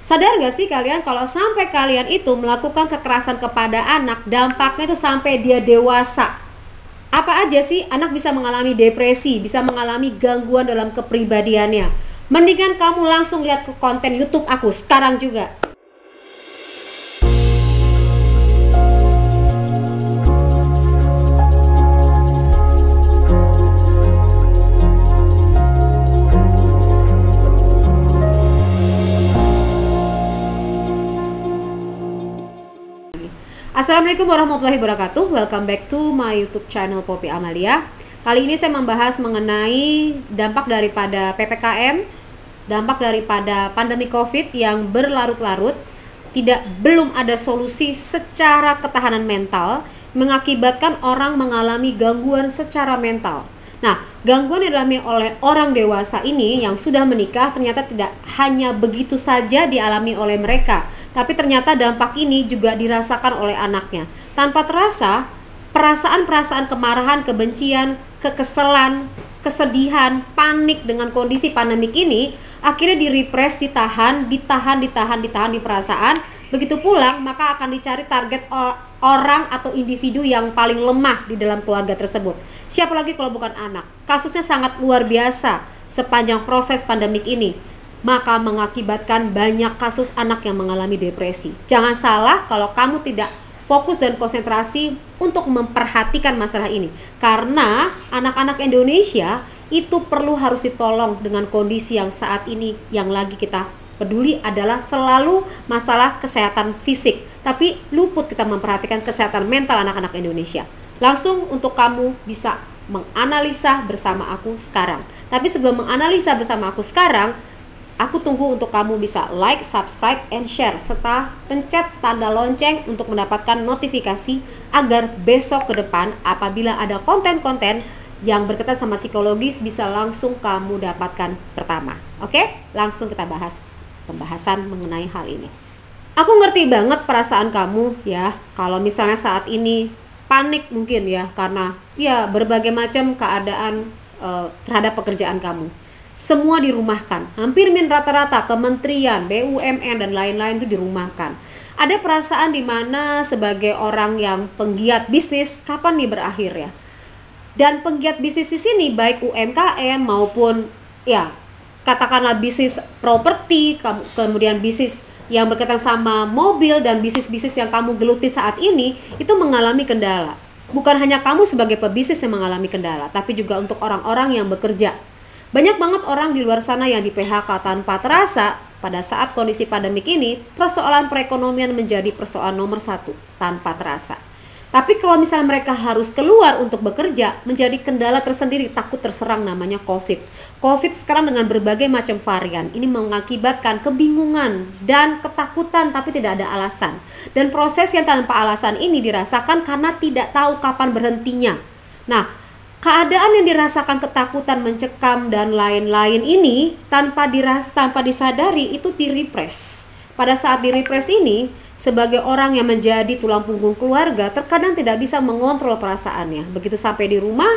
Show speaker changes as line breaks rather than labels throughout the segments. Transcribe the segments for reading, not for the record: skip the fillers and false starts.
Sadar gak sih kalian kalau sampai kalian itu melakukan kekerasan kepada anak, dampaknya itu sampai dia dewasa. Apa aja sih? Anak bisa mengalami depresi, bisa mengalami gangguan dalam kepribadiannya. Mendingan kamu langsung lihat ke konten YouTube aku sekarang juga. Assalamualaikum warahmatullahi wabarakatuh. Welcome back to my YouTube channel Poppy Amalia. Kali ini saya membahas mengenai dampak daripada PPKM, dampak daripada pandemi COVID yang berlarut-larut, belum ada solusi secara ketahanan mental, mengakibatkan orang mengalami gangguan secara mental. Nah, gangguan yang dialami oleh orang dewasa ini yang sudah menikah ternyata tidak hanya begitu saja dialami oleh mereka, tapi ternyata dampak ini juga dirasakan oleh anaknya. Tanpa terasa, perasaan-perasaan kemarahan, kebencian, kekesalan, kesedihan, panik dengan kondisi pandemik ini akhirnya direpres, ditahan di perasaan. Begitu pulang, maka akan dicari target orang atau individu yang paling lemah di dalam keluarga tersebut. Siapa lagi kalau bukan anak? Kasusnya sangat luar biasa sepanjang proses pandemik ini, maka mengakibatkan banyak kasus anak yang mengalami depresi. Jangan salah kalau kamu tidak fokus dan konsentrasi untuk memperhatikan masalah ini, karena anak-anak Indonesia itu harus ditolong dengan kondisi yang saat ini yang lagi kita peduli adalah selalu masalah kesehatan fisik, tapi luput kita memperhatikan kesehatan mental anak-anak Indonesia. Langsung untuk kamu bisa menganalisa bersama aku sekarang. Tapi sebelum menganalisa bersama aku sekarang, aku tunggu untuk kamu bisa like, subscribe, and share, serta pencet tanda lonceng untuk mendapatkan notifikasi agar besok ke depan apabila ada konten-konten yang berkaitan sama psikologis bisa langsung kamu dapatkan pertama. Oke? Langsung kita bahas pembahasan mengenai hal ini. Aku ngerti banget perasaan kamu ya, kalau misalnya saat ini panik mungkin ya, karena ya berbagai macam keadaan terhadap pekerjaan kamu. Semua dirumahkan, hampir rata-rata kementerian, BUMN dan lain-lain itu dirumahkan. Ada perasaan di mana sebagai orang yang penggiat bisnis, kapan nih berakhir ya? Dan penggiat bisnis di sini baik UMKM maupun ya katakanlah bisnis properti, kemudian bisnis yang berkaitan sama mobil dan bisnis-bisnis yang kamu geluti saat ini itu mengalami kendala. Bukan hanya kamu sebagai pebisnis yang mengalami kendala, tapi juga untuk orang-orang yang bekerja. Banyak banget orang di luar sana yang di PHK tanpa terasa. Pada saat kondisi pandemik ini, persoalan perekonomian menjadi persoalan nomor satu tanpa terasa. Tapi kalau misalnya mereka harus keluar untuk bekerja, menjadi kendala tersendiri, takut terserang namanya COVID. COVID sekarang dengan berbagai macam varian, ini mengakibatkan kebingungan dan ketakutan tapi tidak ada alasan. Dan proses yang tanpa alasan ini dirasakan karena tidak tahu kapan berhentinya. Nah, keadaan yang dirasakan ketakutan, mencekam, dan lain-lain ini tanpa disadari itu direpres. Pada saat direpres ini, sebagai orang yang menjadi tulang punggung keluarga, terkadang tidak bisa mengontrol perasaannya. Begitu sampai di rumah,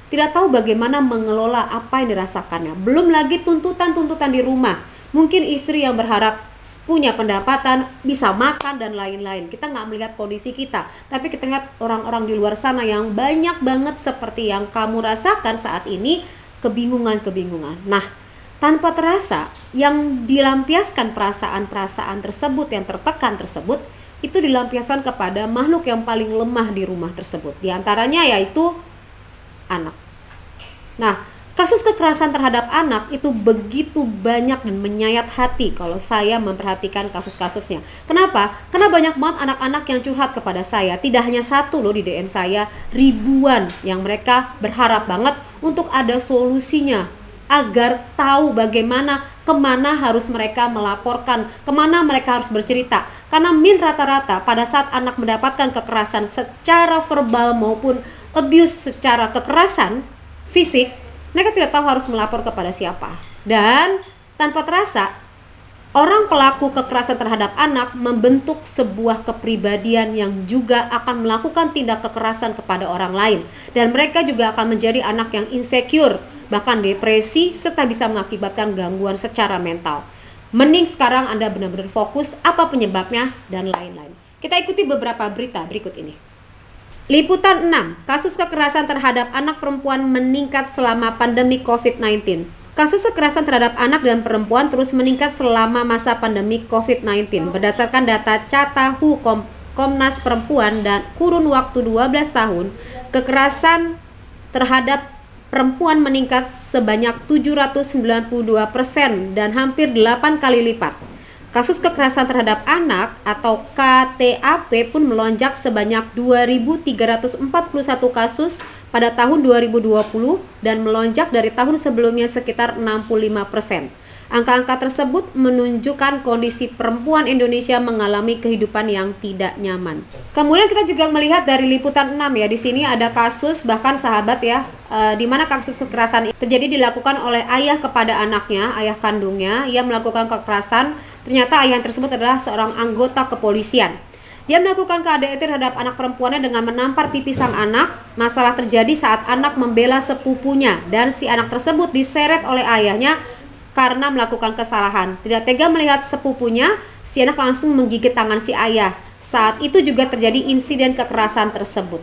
tidak tahu bagaimana mengelola apa yang dirasakannya. Belum lagi tuntutan-tuntutan di rumah. Mungkin istri yang berharap punya pendapatan, bisa makan, dan lain-lain. Kita nggak melihat kondisi kita, tapi kita lihat orang-orang di luar sana yang banyak banget seperti yang kamu rasakan saat ini, kebingungan-kebingungan. Nah, tanpa terasa, yang dilampiaskan perasaan-perasaan tersebut, yang tertekan tersebut, itu dilampiaskan kepada makhluk yang paling lemah di rumah tersebut. Di antaranya yaitu anak. Nah, kasus kekerasan terhadap anak itu begitu banyak dan menyayat hati kalau saya memperhatikan kasus-kasusnya. Kenapa? Karena banyak banget anak-anak yang curhat kepada saya. Tidak hanya satu loh di DM saya, ribuan yang mereka berharap banget untuk ada solusinya, agar tahu bagaimana, kemana harus mereka melaporkan, kemana mereka harus bercerita. Karena rata-rata pada saat anak mendapatkan kekerasan secara verbal maupun abuse secara kekerasan fisik, mereka tidak tahu harus melapor kepada siapa. Dan tanpa terasa, orang pelaku kekerasan terhadap anak membentuk sebuah kepribadian yang juga akan melakukan tindak kekerasan kepada orang lain. Dan mereka juga akan menjadi anak yang insecure, bahkan depresi, serta bisa mengakibatkan gangguan secara mental. Mending sekarang Anda benar-benar fokus apa penyebabnya dan lain-lain. Kita ikuti beberapa berita berikut ini. Liputan 6, kasus kekerasan terhadap anak perempuan meningkat selama pandemi COVID-19. Kasus kekerasan terhadap anak dan perempuan terus meningkat selama masa pandemi COVID-19. Berdasarkan data Catahu Komnas Perempuan dan kurun waktu 12 tahun, kekerasan terhadap perempuan meningkat sebanyak 792% dan hampir 8 kali lipat. Kasus kekerasan terhadap anak atau KTAP pun melonjak sebanyak 2.341 kasus pada tahun 2020 dan melonjak dari tahun sebelumnya sekitar 65%. Angka-angka tersebut menunjukkan kondisi perempuan Indonesia mengalami kehidupan yang tidak nyaman. Kemudian kita juga melihat dari liputan 6 ya, di sini ada kasus bahkan sahabat ya, di mana kasus kekerasan terjadi dilakukan oleh ayah kepada anaknya, ayah kandungnya yang melakukan kekerasan. Ternyata ayah tersebut adalah seorang anggota kepolisian. Dia melakukan KDRT terhadap anak perempuannya dengan menampar pipi sang anak. Masalah terjadi saat anak membela sepupunya dan si anak tersebut diseret oleh ayahnya karena melakukan kesalahan. Tidak tega melihat sepupunya, si anak langsung menggigit tangan si ayah. Saat itu juga terjadi insiden kekerasan tersebut.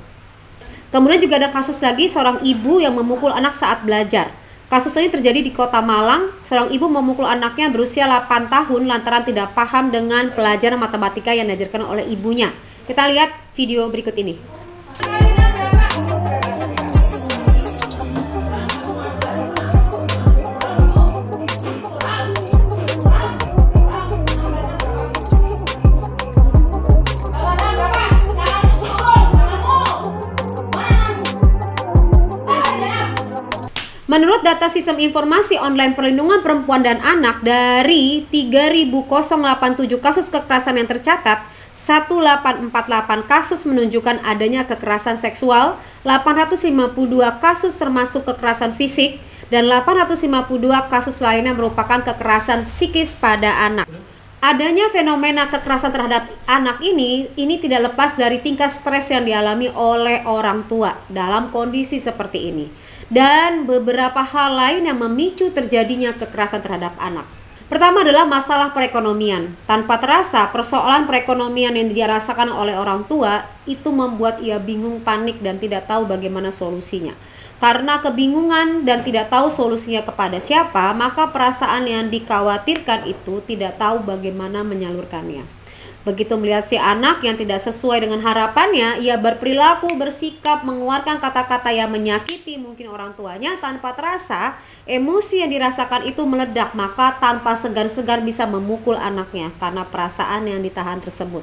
Kemudian juga ada kasus lagi seorang ibu yang memukul anak saat belajar. Kasus ini terjadi di Kota Malang. Seorang ibu memukul anaknya berusia 8 tahun lantaran tidak paham dengan pelajaran matematika yang diajarkan oleh ibunya. Kita lihat video berikut ini. Menurut data Sistem Informasi Online Perlindungan Perempuan dan Anak, dari 3.087 kasus kekerasan yang tercatat, 1848 kasus menunjukkan adanya kekerasan seksual, 852 kasus termasuk kekerasan fisik, dan 852 kasus lainnya merupakan kekerasan psikis pada anak. Adanya fenomena kekerasan terhadap anak ini tidak lepas dari tingkat stres yang dialami oleh orang tua dalam kondisi seperti ini. Dan beberapa hal lain yang memicu terjadinya kekerasan terhadap anak. Pertama adalah masalah perekonomian. Tanpa terasa, persoalan perekonomian yang dirasakan oleh orang tua itu membuat ia bingung, panik, dan tidak tahu bagaimana solusinya. Karena kebingungan dan tidak tahu solusinya kepada siapa, maka perasaan yang dikhawatirkan itu tidak tahu bagaimana menyalurkannya. Begitu melihat si anak yang tidak sesuai dengan harapannya, ia berperilaku, bersikap, mengeluarkan kata-kata yang menyakiti mungkin orang tuanya. Tanpa terasa, emosi yang dirasakan itu meledak, maka tanpa segan-segan bisa memukul anaknya karena perasaan yang ditahan tersebut.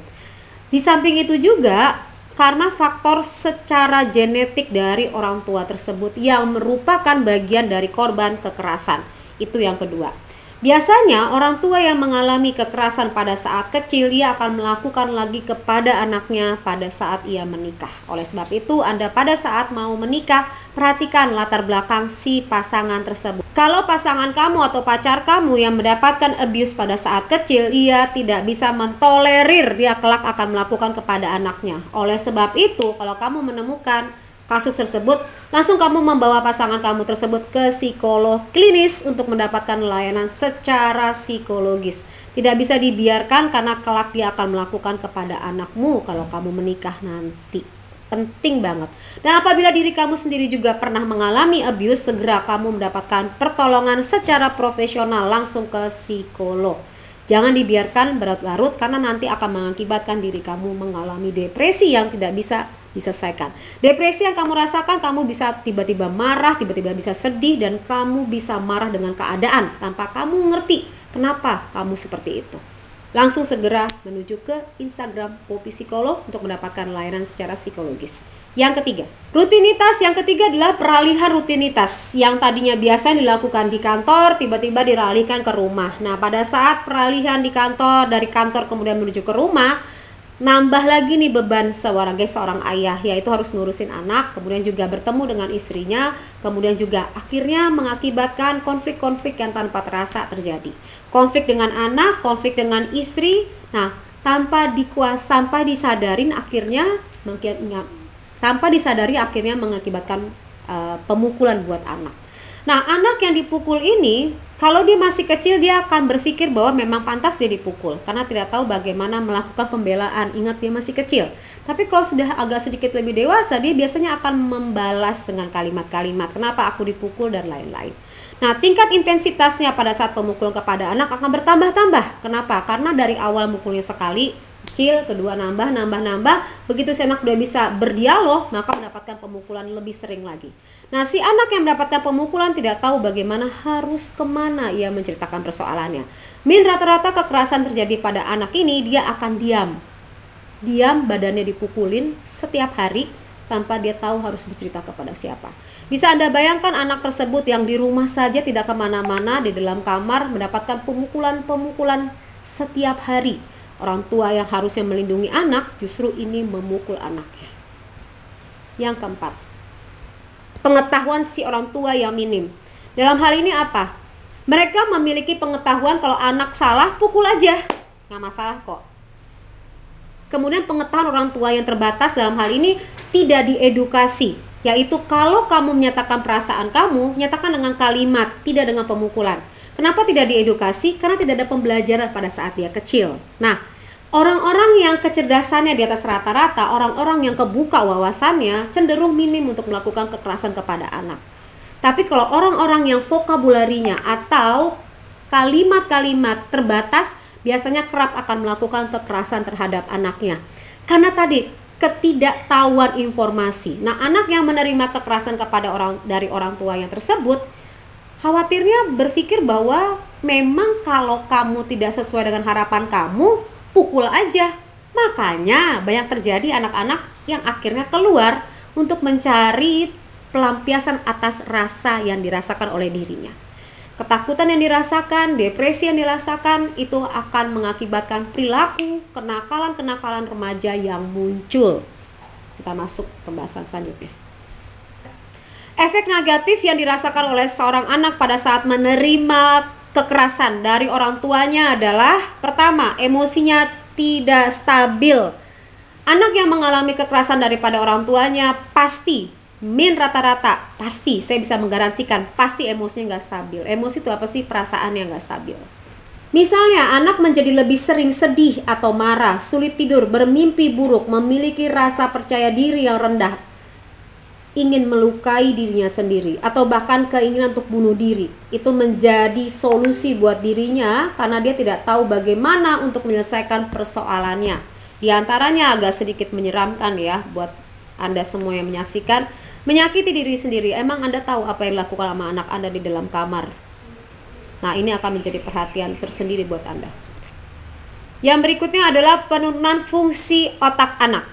Di samping itu juga, karena faktor secara genetik dari orang tua tersebut yang merupakan bagian dari korban kekerasan. Itu yang kedua. Biasanya orang tua yang mengalami kekerasan pada saat kecil, ia akan melakukan lagi kepada anaknya pada saat ia menikah. Oleh sebab itu, Anda pada saat mau menikah, perhatikan latar belakang si pasangan tersebut. Kalau pasangan kamu atau pacar kamu yang mendapatkan abuse pada saat kecil, ia tidak bisa mentolerir dia kelak akan melakukan kepada anaknya. Oleh sebab itu, kalau kamu menemukan kasus tersebut, langsung kamu membawa pasangan kamu tersebut ke psikolog klinis untuk mendapatkan layanan secara psikologis. Tidak bisa dibiarkan karena kelak dia akan melakukan kepada anakmu kalau kamu menikah nanti. Penting banget. Dan apabila diri kamu sendiri juga pernah mengalami abuse, segera kamu mendapatkan pertolongan secara profesional langsung ke psikolog. Jangan dibiarkan berlarut karena nanti akan mengakibatkan diri kamu mengalami depresi yang tidak bisa diselesaikan. Depresi yang kamu rasakan, kamu bisa tiba-tiba marah, tiba-tiba bisa sedih, dan kamu bisa marah dengan keadaan tanpa kamu ngerti kenapa kamu seperti itu. Langsung segera menuju ke Instagram Poppy Psikolog untuk mendapatkan layanan secara psikologis. Yang ketiga, rutinitas. Yang ketiga adalah peralihan rutinitas. Yang tadinya biasa dilakukan di kantor, tiba-tiba diralihkan ke rumah. Nah, pada saat peralihan di kantor, dari kantor kemudian menuju ke rumah, nambah lagi nih beban sebagai seorang ayah, yaitu harus ngurusin anak, kemudian juga bertemu dengan istrinya, kemudian juga akhirnya mengakibatkan konflik-konflik yang tanpa terasa terjadi. Konflik dengan anak, konflik dengan istri. Nah, sampai disadarin akhirnya mengakibatkan pemukulan buat anak. Nah, anak yang dipukul ini Kalau dia masih kecil, dia akan berpikir bahwa memang pantas dia dipukul karena tidak tahu bagaimana melakukan pembelaan. Ingat, dia masih kecil. Tapi kalau sudah agak sedikit lebih dewasa, dia biasanya akan membalas dengan kalimat-kalimat, kenapa aku dipukul dan lain-lain. Nah, tingkat intensitasnya pada saat pemukulan kepada anak akan bertambah-tambah. Kenapa? Karena dari awal mukulnya sekali, kecil, kedua nambah. Begitu si anak udah bisa berdialog, maka mendapatkan pemukulan lebih sering lagi. Nah, si anak yang mendapatkan pemukulan tidak tahu bagaimana harus kemana ia menceritakan persoalannya. Rata-rata kekerasan terjadi pada anak ini, dia akan diam, badannya dipukulin setiap hari tanpa dia tahu harus bercerita kepada siapa. Bisa Anda bayangkan anak tersebut yang di rumah saja tidak kemana-mana, di dalam kamar mendapatkan pemukulan setiap hari. Orang tua yang harusnya melindungi anak justru ini memukul anaknya. Yang keempat, pengetahuan si orang tua yang minim. Dalam hal ini apa? Mereka memiliki pengetahuan kalau anak salah, pukul aja, nggak masalah kok. Kemudian pengetahuan orang tua yang terbatas dalam hal ini tidak diedukasi, yaitu kalau kamu menyatakan perasaan kamu, nyatakan dengan kalimat, tidak dengan pemukulan. Kenapa tidak diedukasi? Karena tidak ada pembelajaran pada saat dia kecil. Nah, orang-orang yang kecerdasannya di atas rata-rata, orang-orang yang kebuka wawasannya cenderung minim untuk melakukan kekerasan kepada anak. Tapi kalau orang-orang yang vokabularinya atau kalimat-kalimat terbatas, biasanya kerap akan melakukan kekerasan terhadap anaknya. Karena tadi ketidaktahuan informasi. Nah, anak yang menerima kekerasan dari orang tua yang tersebut, khawatirnya berpikir bahwa memang kalau kamu tidak sesuai dengan harapan kamu, pukul aja. Makanya banyak terjadi anak-anak yang akhirnya keluar untuk mencari pelampiasan atas rasa yang dirasakan oleh dirinya. Ketakutan yang dirasakan, depresi yang dirasakan, itu akan mengakibatkan perilaku, kenakalan-kenakalan remaja yang muncul. Kita masuk pembahasan selanjutnya. Efek negatif yang dirasakan oleh seorang anak pada saat menerima kekerasan dari orang tuanya adalah, pertama, emosinya tidak stabil. Anak yang mengalami kekerasan daripada orang tuanya pasti, rata-rata, pasti, saya bisa menggaransikan, pasti emosinya nggak stabil. Emosi itu apa sih? Perasaan yang nggak stabil. Misalnya, anak menjadi lebih sering sedih atau marah, sulit tidur, bermimpi buruk, memiliki rasa percaya diri yang rendah, ingin melukai dirinya sendiri, atau bahkan keinginan untuk bunuh diri. Itu menjadi solusi buat dirinya karena dia tidak tahu bagaimana untuk menyelesaikan persoalannya. Di antaranya agak sedikit menyeramkan ya buat Anda semua yang menyaksikan. Menyakiti diri sendiri. Emang Anda tahu apa yang dilakukan sama anak Anda di dalam kamar? Nah, ini akan menjadi perhatian tersendiri buat Anda. Yang berikutnya adalah penurunan fungsi otak anak.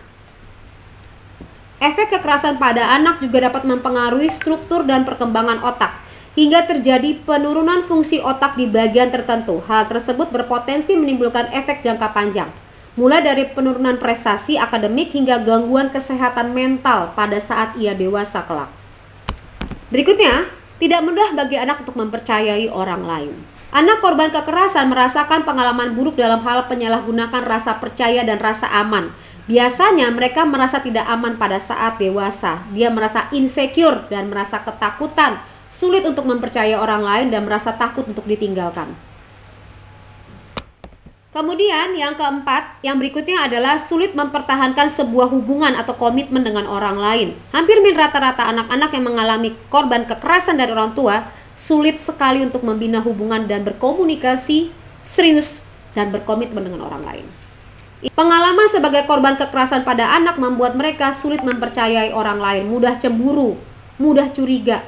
Efek kekerasan pada anak juga dapat mempengaruhi struktur dan perkembangan otak, hingga terjadi penurunan fungsi otak di bagian tertentu. Hal tersebut berpotensi menimbulkan efek jangka panjang, mulai dari penurunan prestasi akademik hingga gangguan kesehatan mental pada saat ia dewasa kelak. Berikutnya, tidak mudah bagi anak untuk mempercayai orang lain. Anak korban kekerasan merasakan pengalaman buruk dalam hal penyalahgunakan rasa percaya dan rasa aman. Biasanya mereka merasa tidak aman pada saat dewasa. Dia merasa insecure dan merasa ketakutan, sulit untuk mempercayai orang lain dan merasa takut untuk ditinggalkan. Kemudian yang keempat, yang berikutnya adalah sulit mempertahankan sebuah hubungan atau komitmen dengan orang lain. Hampir rata-rata anak-anak yang mengalami korban kekerasan dari orang tua sulit sekali untuk membina hubungan dan berkomunikasi serius dan berkomitmen dengan orang lain. Pengalaman sebagai korban kekerasan pada anak membuat mereka sulit mempercayai orang lain, mudah cemburu, mudah curiga,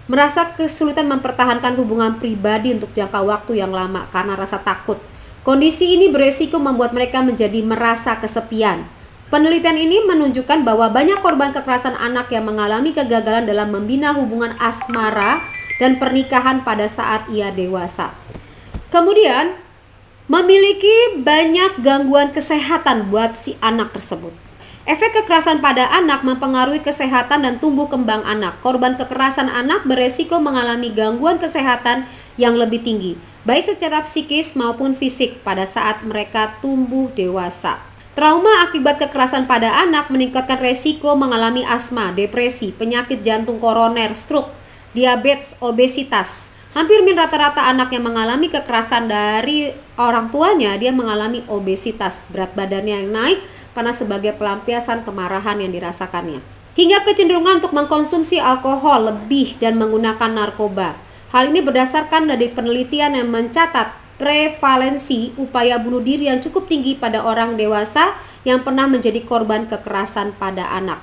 merasa kesulitan mempertahankan hubungan pribadi untuk jangka waktu yang lama karena rasa takut. Kondisi ini beresiko membuat mereka menjadi merasa kesepian. Penelitian ini menunjukkan bahwa banyak korban kekerasan anak yang mengalami kegagalan dalam membina hubungan asmara dan pernikahan pada saat ia dewasa. Kemudian, memiliki banyak gangguan kesehatan buat si anak tersebut. Efek kekerasan pada anak mempengaruhi kesehatan dan tumbuh kembang anak. Korban kekerasan anak beresiko mengalami gangguan kesehatan yang lebih tinggi, baik secara psikis maupun fisik pada saat mereka tumbuh dewasa. Trauma akibat kekerasan pada anak meningkatkan resiko mengalami asma, depresi, penyakit jantung koroner, stroke, diabetes, obesitas, Hampir rata-rata anak yang mengalami kekerasan dari orang tuanya, dia mengalami obesitas, berat badannya yang naik karena sebagai pelampiasan kemarahan yang dirasakannya. Hingga kecenderungan untuk mengkonsumsi alkohol lebih dan menggunakan narkoba. Hal ini berdasarkan dari penelitian yang mencatat prevalensi upaya bunuh diri yang cukup tinggi pada orang dewasa yang pernah menjadi korban kekerasan pada anak.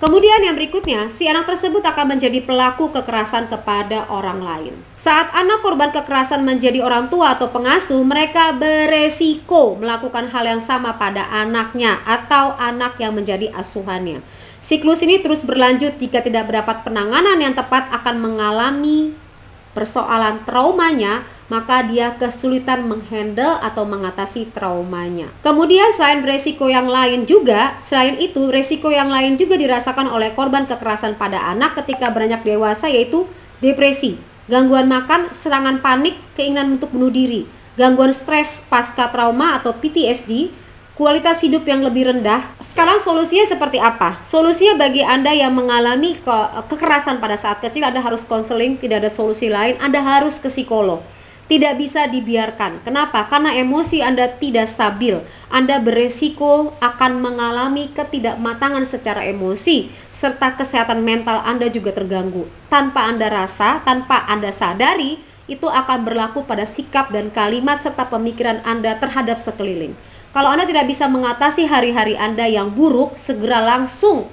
Kemudian yang berikutnya, si anak tersebut akan menjadi pelaku kekerasan kepada orang lain. Saat anak korban kekerasan menjadi orang tua atau pengasuh, mereka beresiko melakukan hal yang sama pada anaknya atau anak yang menjadi asuhannya. Siklus ini terus berlanjut jika tidak mendapat penanganan yang tepat akan mengalami persoalan traumanya, maka dia kesulitan menghandle atau mengatasi traumanya. Kemudian selain resiko yang lain juga, resiko yang lain juga dirasakan oleh korban kekerasan pada anak ketika beranjak dewasa, yaitu depresi, gangguan makan, serangan panik, keinginan untuk bunuh diri, gangguan stres pasca trauma atau PTSD, kualitas hidup yang lebih rendah. Sekarang solusinya seperti apa? Solusinya bagi Anda yang mengalami kekerasan pada saat kecil, Anda harus konseling, tidak ada solusi lain, Anda harus ke psikolog. Tidak bisa dibiarkan. Kenapa? Karena emosi Anda tidak stabil. Anda beresiko akan mengalami ketidakmatangan secara emosi, serta kesehatan mental Anda juga terganggu. Tanpa Anda rasa, tanpa Anda sadari, itu akan berlaku pada sikap dan kalimat serta pemikiran Anda terhadap sekeliling. Kalau Anda tidak bisa mengatasi hari-hari Anda yang buruk, segera langsung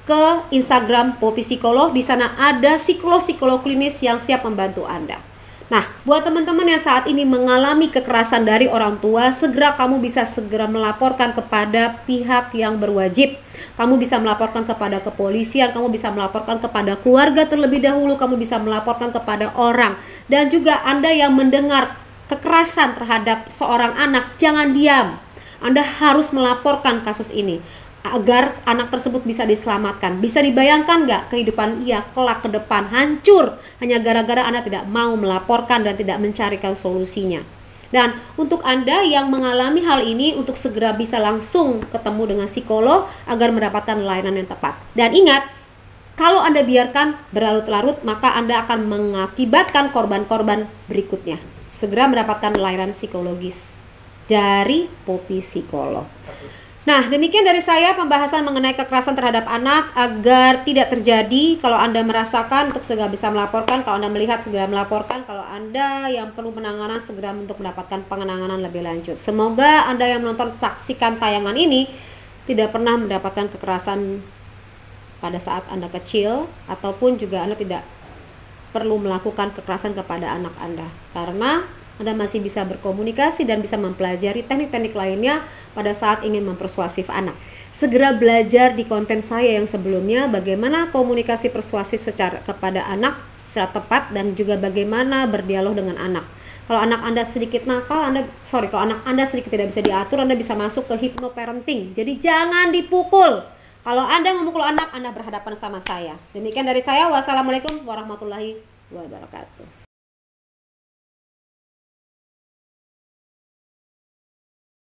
ke Instagram Poppy Psikolog. Di sana ada psikolog-psikolog klinis yang siap membantu Anda. Nah, buat teman-teman yang saat ini mengalami kekerasan dari orang tua, kamu bisa segera melaporkan kepada pihak yang berwajib. Kamu bisa melaporkan kepada kepolisian, kamu bisa melaporkan kepada keluarga terlebih dahulu, kamu bisa melaporkan kepada orang. Dan juga Anda yang mendengar kekerasan terhadap seorang anak, jangan diam. Anda harus melaporkan kasus ini agar anak tersebut bisa diselamatkan. Bisa dibayangkan nggak kehidupan ia kelak ke depan hancur hanya gara-gara Anda tidak mau melaporkan dan tidak mencarikan solusinya. Dan untuk Anda yang mengalami hal ini, untuk segera bisa langsung ketemu dengan psikolog agar mendapatkan layanan yang tepat. Dan ingat, kalau Anda biarkan berlarut-larut, maka Anda akan mengakibatkan korban-korban berikutnya. Segera mendapatkan layanan psikologis dari Poppy Psikolog. Nah, demikian dari saya pembahasan mengenai kekerasan terhadap anak agar tidak terjadi. Kalau Anda merasakan, untuk segera bisa melaporkan. Kalau Anda melihat, segera melaporkan. Kalau Anda yang perlu penanganan, segera untuk mendapatkan penanganan lebih lanjut. Semoga Anda yang menonton, saksikan tayangan ini tidak pernah mendapatkan kekerasan pada saat Anda kecil, ataupun juga Anda tidak perlu melakukan kekerasan kepada anak Anda, karena Anda masih bisa berkomunikasi dan bisa mempelajari teknik-teknik lainnya pada saat ingin mempersuasif anak. Segera belajar di konten saya yang sebelumnya bagaimana komunikasi persuasif kepada anak secara tepat dan juga bagaimana berdialog dengan anak. Kalau anak Anda sedikit nakal, kalau anak Anda sedikit tidak bisa diatur, Anda bisa masuk ke hypnoparenting. Jadi jangan dipukul. Kalau Anda memukul anak, Anda berhadapan sama saya. Demikian dari saya. Wassalamualaikum warahmatullahi wabarakatuh.